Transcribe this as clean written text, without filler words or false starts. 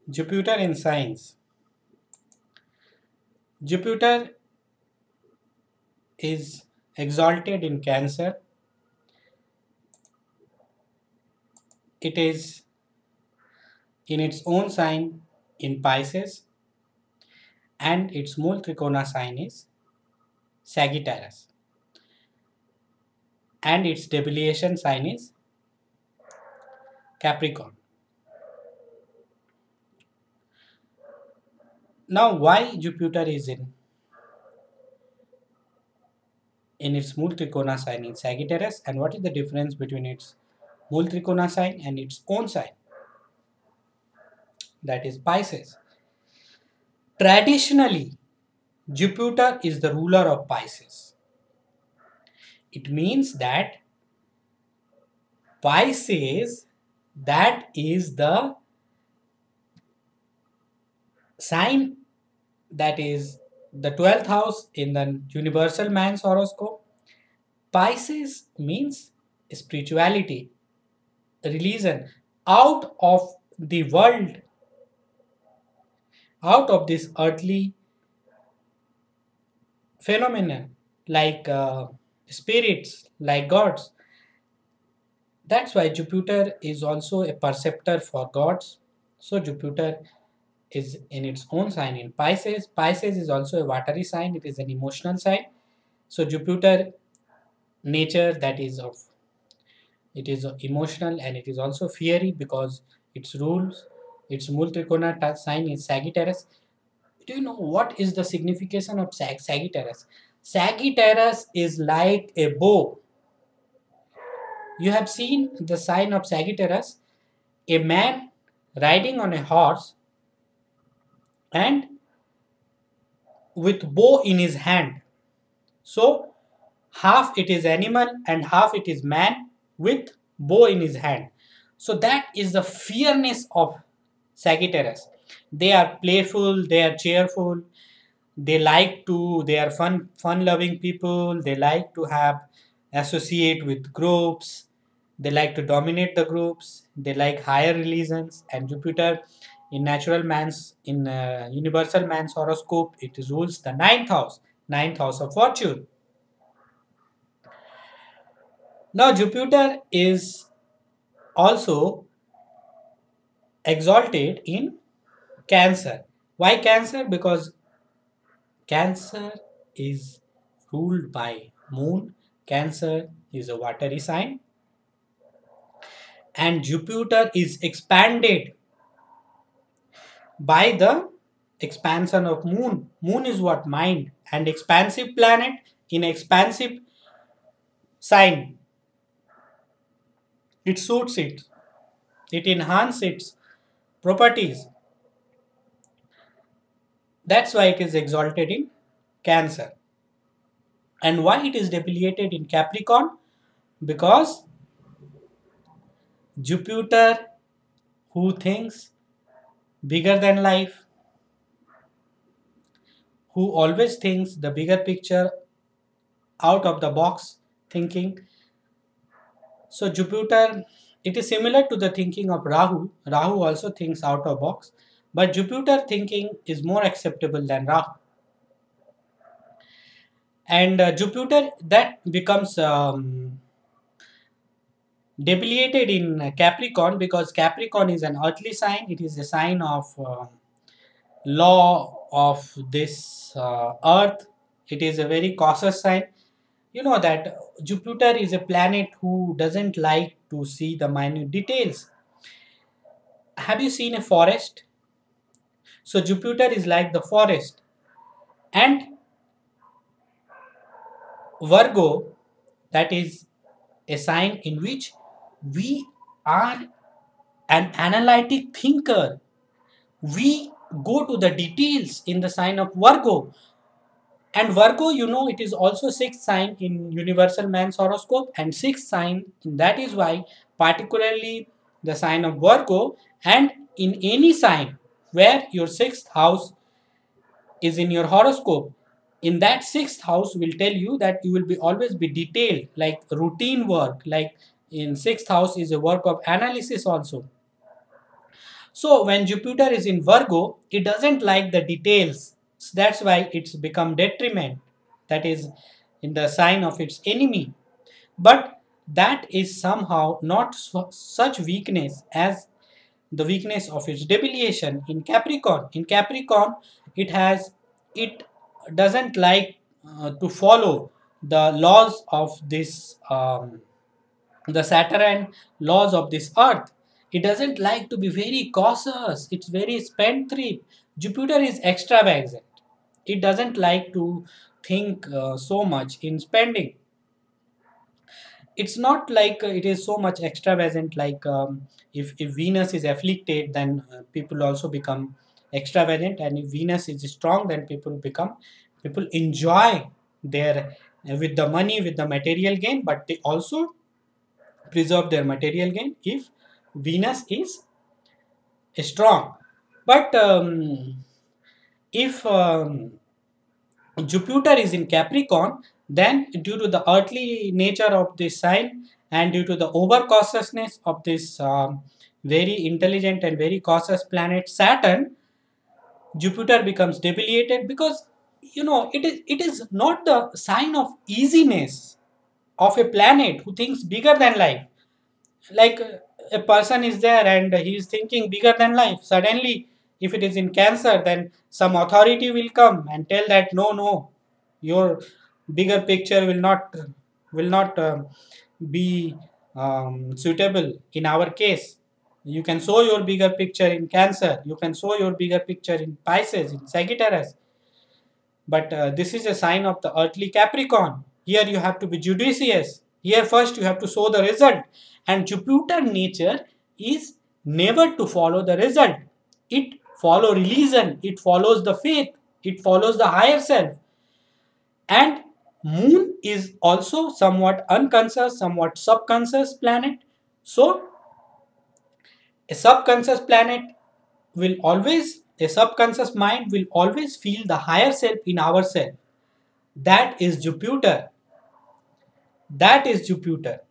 Jupiter in science. Jupiter is exalted in Cancer. It is in its own sign in Pisces, and its Mool Trikona sign is Sagittarius, and its debilitation sign is Capricorn. Now, why Jupiter is in its Mool Trikona sign in Sagittarius, and what is the difference between its Mool Trikona sign and its own sign, that is Pisces? Traditionally, Jupiter is the ruler of Pisces. It means that Pisces, that is the sign, that is the 12th house in the universal man's horoscope. Pisces means spirituality, religion, out of the world, out of this earthly phenomenon, like spirits, like gods. That's why Jupiter is also a perceptor for gods. So Jupiter is in its own sign in Pisces. Pisces is also a watery sign, it is an emotional sign. So Jupiter nature, that is of, it is emotional, and it is also fiery because its rules, its Mool Trikona sign is Sagittarius. Do you know what is the signification of Sagittarius? Sagittarius is like a bow. You have seen the sign of Sagittarius, a man riding on a horse and with bow in his hand. So half it is animal and half it is man with bow in his hand. So that is the fierceness of Sagittarius. They are playful, they are cheerful, they are fun loving people, they like to have associate with groups, they like to dominate the groups, they like higher religions. And Jupiter in natural man's, in universal man's horoscope, it rules the ninth house of fortune. Now Jupiter is also exalted in Cancer. Why Cancer? Because Cancer is ruled by moon. Cancer is a watery sign, and Jupiter is expanded by the expansion of moon. Moon is what? Mind. And expansive planet in expansive sign, it suits it. It enhances its properties. That's why it is exalted in Cancer. And why it is debilitated in Capricorn? Because Jupiter, who thinks bigger than life, who always thinks the bigger picture, out of the box thinking. So Jupiter, it is similar to the thinking of Rahu. Rahu also thinks out of box, but Jupiter thinking is more acceptable than Rahu. And Jupiter that becomes debilitated in Capricorn because Capricorn is an earthly sign. It is a sign of law of this earth. It is a very cautious sign. You know that Jupiter is a planet who doesn't like to see the minute details. Have you seen a forest? So Jupiter is like the forest. And Virgo, that is a sign in which we are an analytic thinker. We go to the details in the sign of Virgo. And Virgo, you know, it is also sixth sign in universal man's horoscope, and sixth sign. That is why, particularly the sign of Virgo, and in any sign where your sixth house is in your horoscope, in that sixth house will tell you that you will be always be detailed, like routine work. Like in sixth house is a work of analysis also. So when Jupiter is in Virgo, it doesn't like the details. So that's why it's become detriment. That is in the sign of its enemy. But that is somehow not such weakness as the weakness of its debilitation in Capricorn. In Capricorn, it doesn't like to follow the laws of this the Saturn laws of this earth. It doesn't like to be very cautious. It's very spendthrift. Jupiter is extravagant. It doesn't like to think so much in spending. It's not like it is so much extravagant like if Venus is afflicted, then people also become extravagant, and if Venus is strong, then people enjoy their with the money, with the material gain, but they also preserve their material gain if Venus is strong. But if Jupiter is in Capricorn, then due to the earthly nature of this sign and due to the overcautiousness of this very intelligent and very cautious planet Saturn, Jupiter becomes debilitated because it is not the sign of easiness of a planet who thinks bigger than life. Like a person is there and he is thinking bigger than life. Suddenly, if it is in Cancer, then some authority will come and tell that no, your bigger picture will not be suitable in our case. You can show your bigger picture in Cancer, you can show your bigger picture in Pisces, in Sagittarius, but this is a sign of the earthly Capricorn. Here you have to be judicious. Here first you have to show the result. And Jupiter nature is never to follow the result. It follow religion. It follows the faith. It follows the higher self. And Moon is also somewhat unconscious, somewhat subconscious planet. So a subconscious planet a subconscious mind will always feel the higher self in ourselves. That is Jupiter. That is Jupiter.